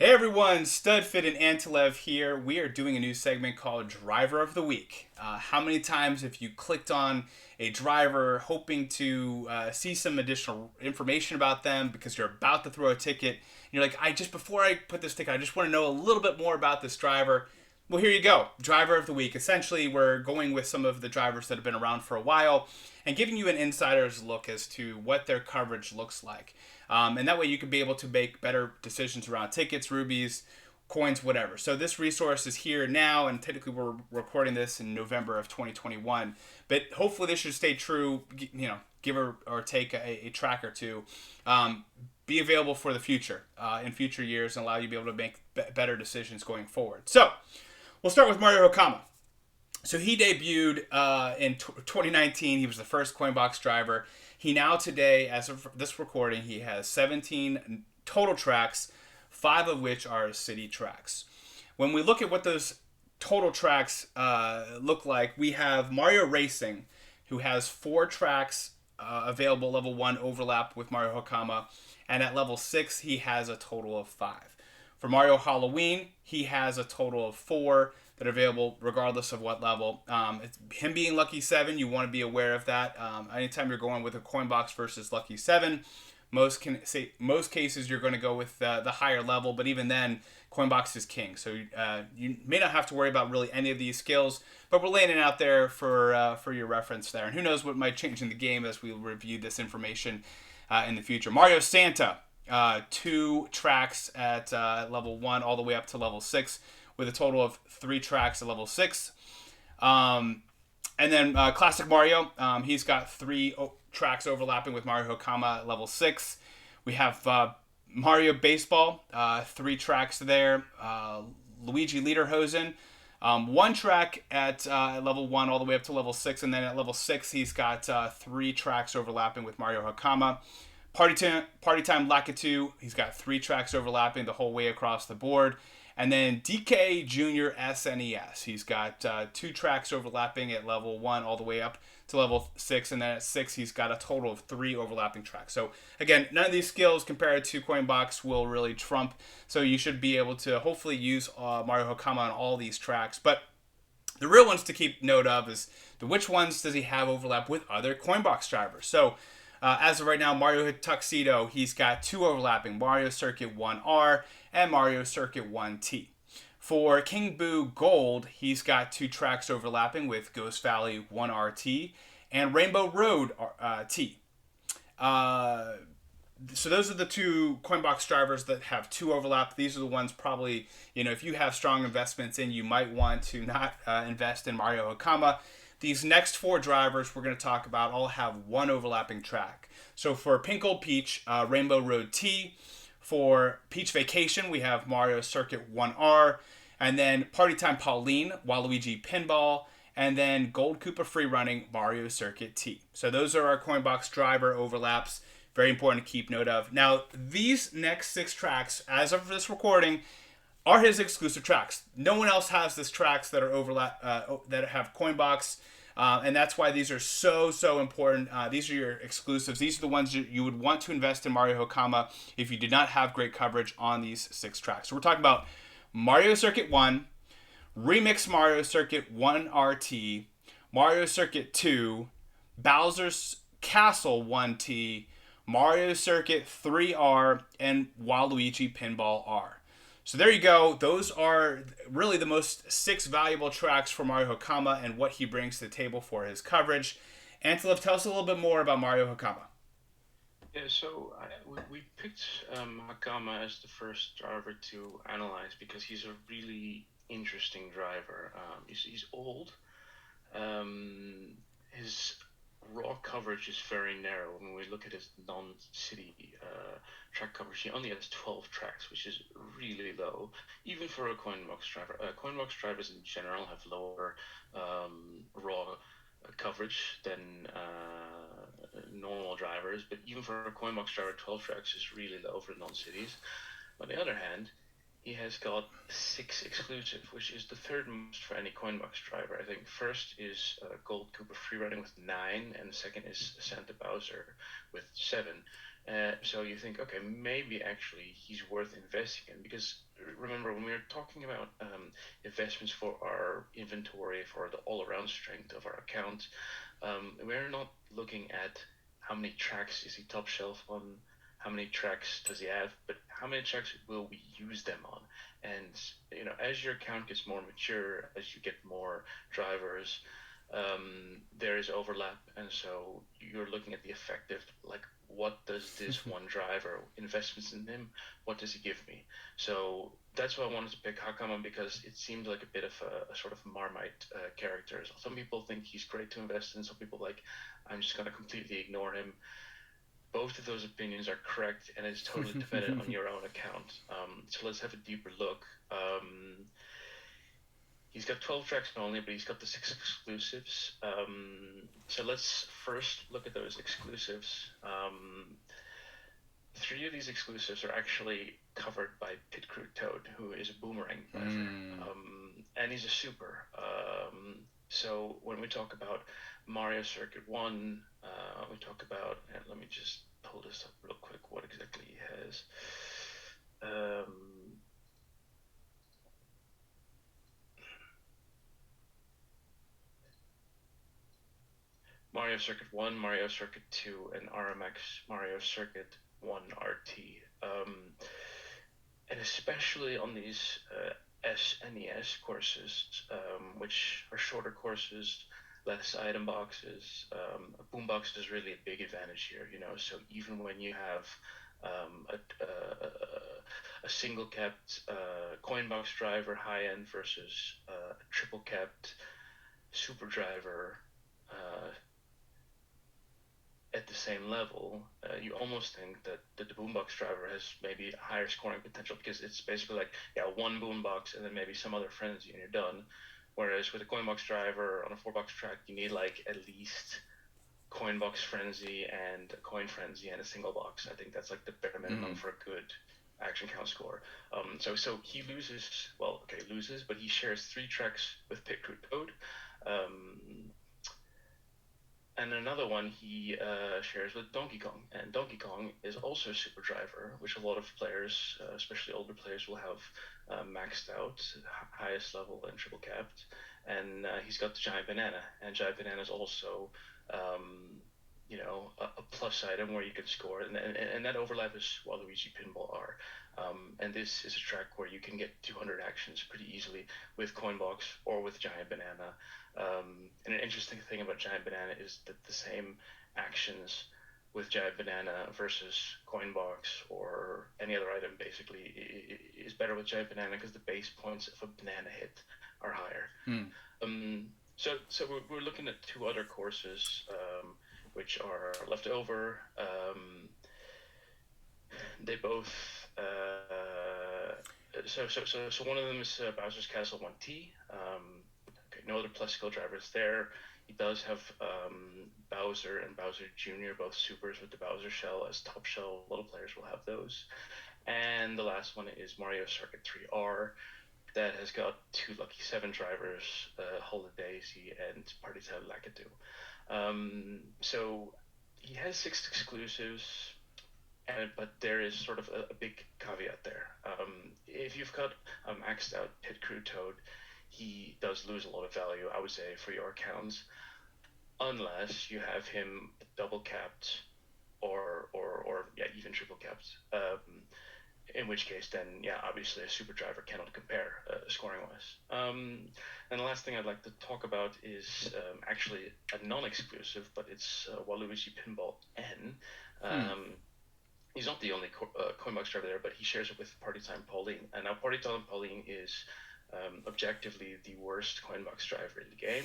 Hey everyone, Studfit and Antilev here. We are doing a new segment called Driver of the Week. How many times have you clicked on a driver hoping to see some additional information about them because you're about to throw a ticket? And you're like, before I put this ticket, I just want to know a little bit more about this driver. Well, here you go, Driver of the Week. Essentially, we're going with some of the drivers that have been around for a while and giving you an insider's look as to what their coverage looks like. And that way you can be able to make better decisions around tickets, rubies, coins, whatever. So this resource is here now, and technically we're recording this in November of 2021. But hopefully this should stay true, give or take a track or two. Be available for the future, in future years, and allow you to be able to make better decisions going forward. So we'll start with Mario Hakama. So he debuted in 2019. He was the first Coinbox driver. He now today, as of this recording, he has 17 total tracks, 5 of which are city tracks. When we look at what those total tracks look like, we have Mario Racing, who has 4 tracks available, level 1 overlap with Mario Hakama, and at level 6 he has a total of 5. For Mario Halloween, he has a total of 4 that are available regardless of what level. It's him being Lucky 7, you want to be aware of that. Anytime you're going with a Coinbox versus Lucky 7, most cases you're going to go with the higher level, but even then, Coinbox is king. So you may not have to worry about really any of these skills, but we're laying it out there for your reference there. And who knows what might change in the game as we review this information in the future. Mario Santa, 2 tracks at level 1 all the way up to level 6, with a total of 3 tracks at level 6. And then Classic Mario, he's got 3 tracks overlapping with Mario Hakama at level 6. We have Mario Baseball, 3 tracks there. Luigi Lederhosen, 1 track at level 1 all the way up to level 6. And then at level 6, he's got 3 tracks overlapping with Mario Hakama. Party Time Lakitu, he's got 3 tracks overlapping the whole way across the board. And then DK Junior SNES. He's got 2 tracks overlapping at level 1 all the way up to level 6. And then at 6, he's got a total of 3 overlapping tracks. So, again, none of these skills compared to Coinbox will really trump. So you should be able to hopefully use Mario Hakama on all these tracks. But the real ones to keep note of is which ones does he have overlap with other Coinbox drivers. So, as of right now, Mario Tuxedo, he's got 2 overlapping, Mario Circuit 1R and Mario Circuit 1T. For King Boo Gold, he's got 2 tracks overlapping with Ghost Valley 1RT and Rainbow Road T. So those are the 2 Coinbox drivers that have 2 overlap. These are the ones probably, if you have strong investments in, you might want to not invest in Mario Hakama. These next 4 drivers we're going to talk about all have 1 overlapping track. So for Pink Gold Peach, Rainbow Road T. For Peach Vacation, we have Mario Circuit 1R. And then Party Time Pauline, Waluigi Pinball. And then Gold Koopa Free Running, Mario Circuit T. So those are our Coinbox driver overlaps. Very important to keep note of. Now, these next 6 tracks, as of this recording, are his exclusive tracks. No one else has these tracks that are that have Coinbox. And that's why these are so important. These are your exclusives. These are the ones you would want to invest in Mario Hakama if you did not have great coverage on these 6 tracks. So we're talking about Mario Circuit 1, Remix Mario Circuit 1RT, Mario Circuit 2, Bowser's Castle 1T, Mario Circuit 3R, and Waluigi Pinball R. So there you go. Those are really the most 6 valuable tracks for Mario Hakama and what he brings to the table for his coverage. Antilev, tell us a little bit more about Mario Hakama. Yeah, so we picked Hakama as the first driver to analyze because he's a really interesting driver. He's old. His raw coverage is very narrow. When we look at his non-city track coverage, he only has 12 tracks, which is really low, even for a Coinbox driver. Coinbox drivers in general have lower raw coverage than normal drivers, but even for a Coinbox driver, 12 tracks is really low for non-cities. On the other hand, he has got 6 exclusive, which is the 3rd most for any Coinbox driver. I think first is Gold Koopa Freerunning with 9, and the second is Santa Bowser with 7. So you think, okay, maybe actually he's worth investing in because remember when we were talking about investments for our inventory, for the all-around strength of our account, we're not looking at how many tracks is he top shelf on, how many tracks does he have, but how many tracks will we use them on? And as your account gets more mature, as you get more drivers, there is overlap, and so you're looking at the effective, like what does this one driver, investments in him, what does he give me? So that's why I wanted to pick Hakama because it seems like a bit of a sort of Marmite character. Some people think he's great to invest in. Some people like, I'm just going to completely ignore him. Both of those opinions are correct, and it's totally dependent on your own account. So let's have a deeper look. He's got 12 tracks only, but he's got the 6 exclusives. So let's first look at those exclusives. 3 of these exclusives are actually covered by Pit Crew Toad, who is a boomerang driver. And he's a super. So when we talk about Mario Circuit 1, we talk about, and let me just pull this up real quick, what exactly he has. Mario Circuit 1, Mario Circuit 2, and RMX Mario Circuit 1 RT. And especially on these SNES courses, which are shorter courses, less item boxes. A boombox is really a big advantage here, So even when you have a single capped coin box driver high end versus a triple capped super driver at the same level, you almost think that the boombox driver has maybe a higher scoring potential because it's basically like, yeah, one boombox and then maybe some other frenzy and you're done. Whereas with a coin box driver on a 4-box track, you need like at least coin box frenzy and a coin frenzy and a single box. I think that's like the bare minimum for a good action count score. So he loses, but he shares 3 tracks with Pit Crew Toad. And another one he shares with Donkey Kong. And Donkey Kong is also a super driver, which a lot of players, especially older players, will have maxed out, highest level and triple capped. And he's got the Giant Banana. And Giant Banana is also, a plus item where you can score. And that overlap is Waluigi Pinball R. And this is a track where you can get 200 actions pretty easily with Coinbox or with Giant Banana. And an interesting thing about Giant Banana is that the same actions with Giant Banana versus Coinbox or any other item basically is better with Giant Banana because the base points of a banana hit are higher. So we're looking at 2 other courses which are left over. They both so one of them is Bowser's Castle 1T. No other plus skill drivers there. He does have Bowser and Bowser Jr., both supers with the Bowser shell as top shell. A lot of players will have those. And the last one is Mario Circuit 3R. That has got 2 Lucky 7 drivers, Holidaisy and Party Time Lakitu. So he has 6 exclusives, but there is sort of a big caveat there. If you've got a maxed out Pit Crew Toad, he does lose a lot of value, I would say, for your accounts, unless you have him double capped or even triple capped. In which case, then, yeah, obviously a super driver cannot compare scoring-wise. And the last thing I'd like to talk about is actually a non-exclusive, but it's Waluigi Pinball N. He's not the only Coinbox driver there, but he shares it with Party Time Pauline. And now Party Time Pauline is objectively the worst Coinbox driver in the game.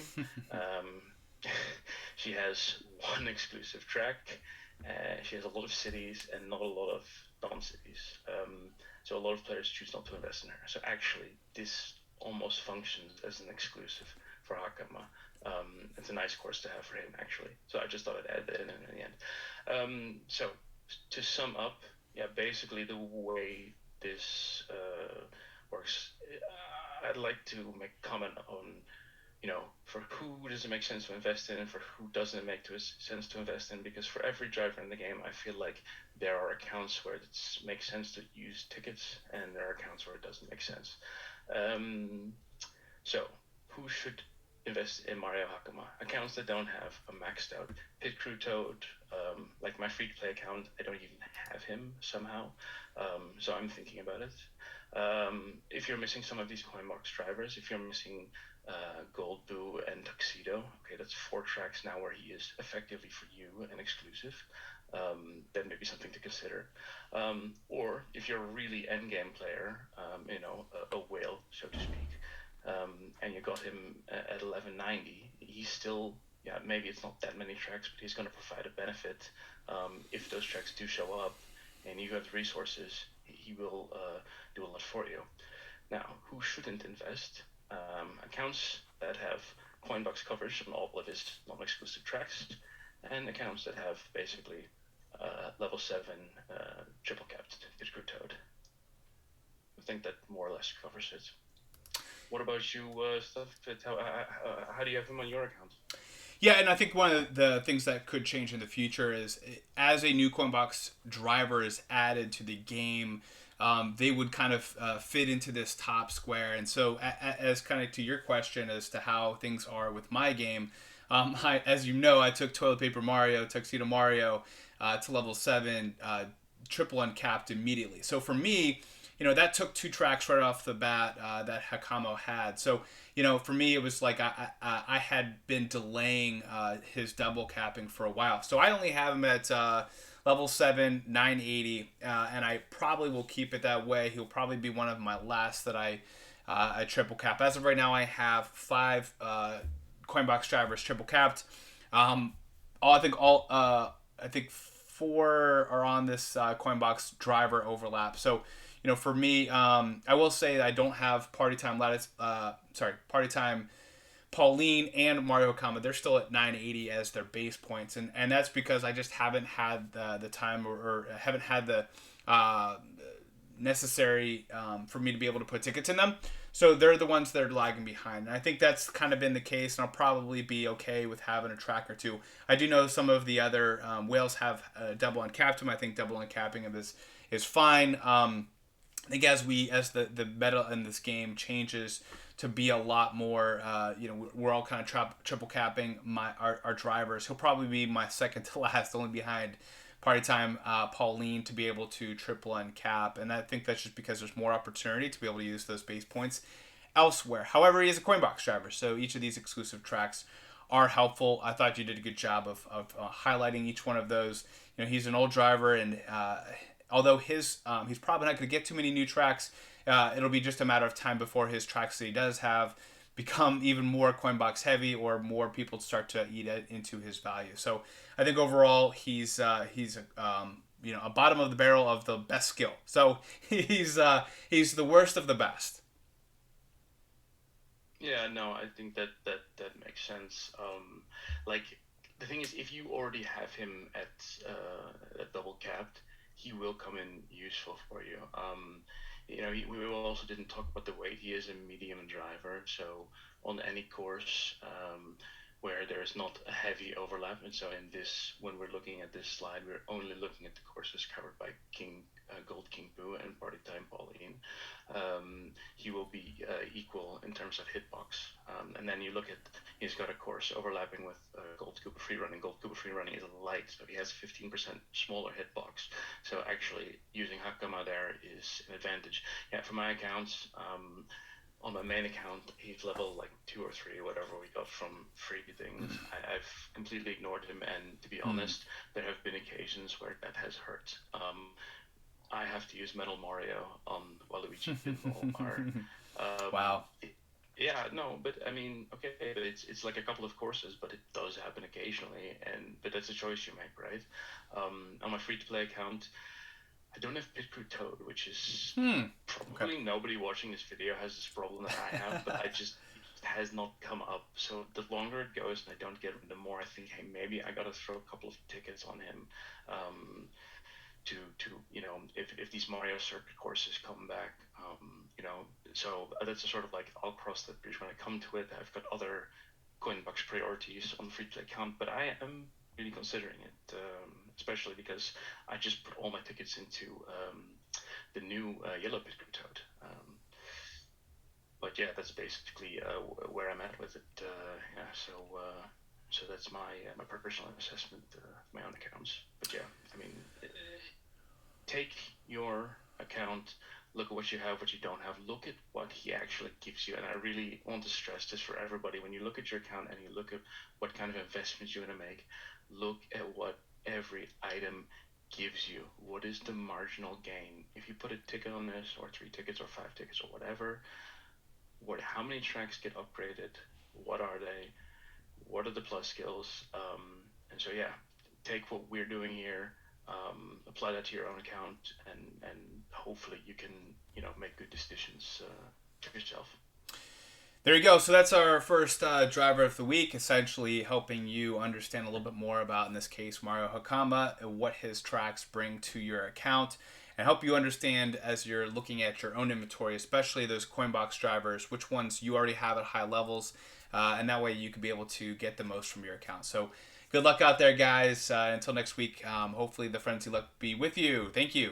She has 1 exclusive track. She has a lot of cities and not a lot of non-cities. So a lot of players choose not to invest in her. So actually, this almost functions as an exclusive for Hakama. It's a nice course to have for him, actually. So I just thought I'd add that in the end. So to sum up, yeah, basically the way this works, I'd like to make a comment on for who does it make sense to invest in and for who doesn't make sense to invest in. Because for every driver in the game, I feel like there are accounts where it makes sense to use tickets, and there are accounts where it doesn't make sense. Um, so, who should invest in Mario Hakama? Accounts that don't have a maxed out pit crew toad, like my free to play account, I don't even have him somehow. So I'm thinking about it. If you're missing some of these Coinbox drivers, if you're missing Gold Boo and Tuxedo, okay, that's 4 tracks now where he is effectively for you and exclusive. That may be something to consider. Or if you're a really endgame player, a whale, so to speak, and you got him at 1190, he's still, yeah, maybe it's not that many tracks, but he's going to provide a benefit. If those tracks do show up and you have the resources, he will do a lot for you. Now, who shouldn't invest? Accounts that have Coinbox coverage on all of his non-exclusive tracks, and accounts that have basically level 7 triple capped Discord Toad. I think that more or less covers it. What about you, Studfit? How do you have him on your account? Yeah, and I think one of the things that could change in the future is as a new Coinbox driver is added to the game, they would kind of fit into this top square. And so, as kind of to your question as to how things are with my game, as you know, I took Toilet Paper Mario, Tuxedo Mario to level 7, triple uncapped immediately. So for me, that took 2 tracks right off the bat that Hakamo had. So, for me, it was like I had been delaying his double capping for a while. So I only have him at level 7, 980, and I probably will keep it that way. He'll probably be one of my last that I triple cap. As of right now, I have 5 Coinbox drivers triple capped. I think 4 are on this Coinbox driver overlap. So, for me, I will say that I don't have Party Time Lattice. Party Time Pauline and Mario Kama. They're still at 980 as their base points, and that's because I just haven't had the time or haven't had the necessary for me to be able to put tickets in them. So they're the ones that are lagging behind. And I think that's kind of been the case, and I'll probably be okay with having a track or two. I do know some of the other whales have double uncapped them. I think double uncapping them is fine. I think as the meta in this game changes to be a lot more, we're all kind of triple capping our drivers. He'll probably be my second to last, only behind Party Time Pauline to be able to triple uncap, and I think that's just because there's more opportunity to be able to use those base points elsewhere. However, he is a Coinbox driver, so each of these exclusive tracks are helpful. I thought you did a good job of highlighting each one of those. He's an old driver, and although he's probably not going to get too many new tracks, it'll be just a matter of time before his tracks that he does have become even more Coinbox heavy, or more people start to eat it into his value. So I think overall he's a bottom of the barrel of the best skill. So he's the worst of the best. Yeah, no, I think that makes sense. Like the thing is, if you already have him at double capped, he will come in useful for you. We also didn't talk about the weight. He is a medium driver, so on any course where there is not a heavy overlap, and so in this, when we're looking at this slide, we're only looking at the courses covered by Gold King Boo and Party Time Pauline. He will be equal in terms of hitbox. And then you look at, he's got a course overlapping with Gold Koopa Freerunning. Gold Koopa Freerunning is light, so he has 15% smaller hitbox. So actually using Hakama there is an advantage. Yeah, for my accounts, on my main account, he's level like 2 or 3, whatever we got from free things. I've completely ignored him, and to be honest, there have been occasions where that has hurt. I have to use Metal Mario on Waluigi Pinball R. Wow. Yeah, no, but I mean, okay, but it's like a couple of courses, but it does happen occasionally, but that's a choice you make, right? On my free to play account, I don't have Pit Crew Toad, which is probably Okay. nobody watching this video has this problem that I have, but it just has not come up. So the longer it goes and I don't get him, the more I think, hey, maybe I gotta throw a couple of tickets on him. to if these Mario circuit courses come back, so that's a sort of like I'll cross that bridge when I come to it. I've got other Coinbox priorities on free play account, but I am really considering it, especially because I just put all my tickets into the new Yellow Bitcoin Toad. But yeah, that's basically where I'm at with it. Yeah, so that's my personal assessment, my own accounts. But yeah, I mean, take your account, look at what you have, what you don't have, look at what he actually gives you. And I really want to stress this for everybody. When you look at your account and you look at what kind of investments you want to make, look at what every item gives you. What is the marginal gain? If you put a ticket on this, or 3 tickets, or 5 tickets, or whatever, how many tracks get upgraded? What are they? What are the plus skills? And so yeah, take what we're doing here, apply that to your own account, and hopefully you can make good decisions yourself. There you go. So that's our first driver of the week, essentially helping you understand a little bit more about, in this case, Mario Hakama and what his tracks bring to your account, and help you understand as you're looking at your own inventory, especially those Coinbox drivers, which ones you already have at high levels, and that way you can be able to get the most from your account. So good luck out there, guys. Until next week, hopefully the frenzy luck be with you. Thank you.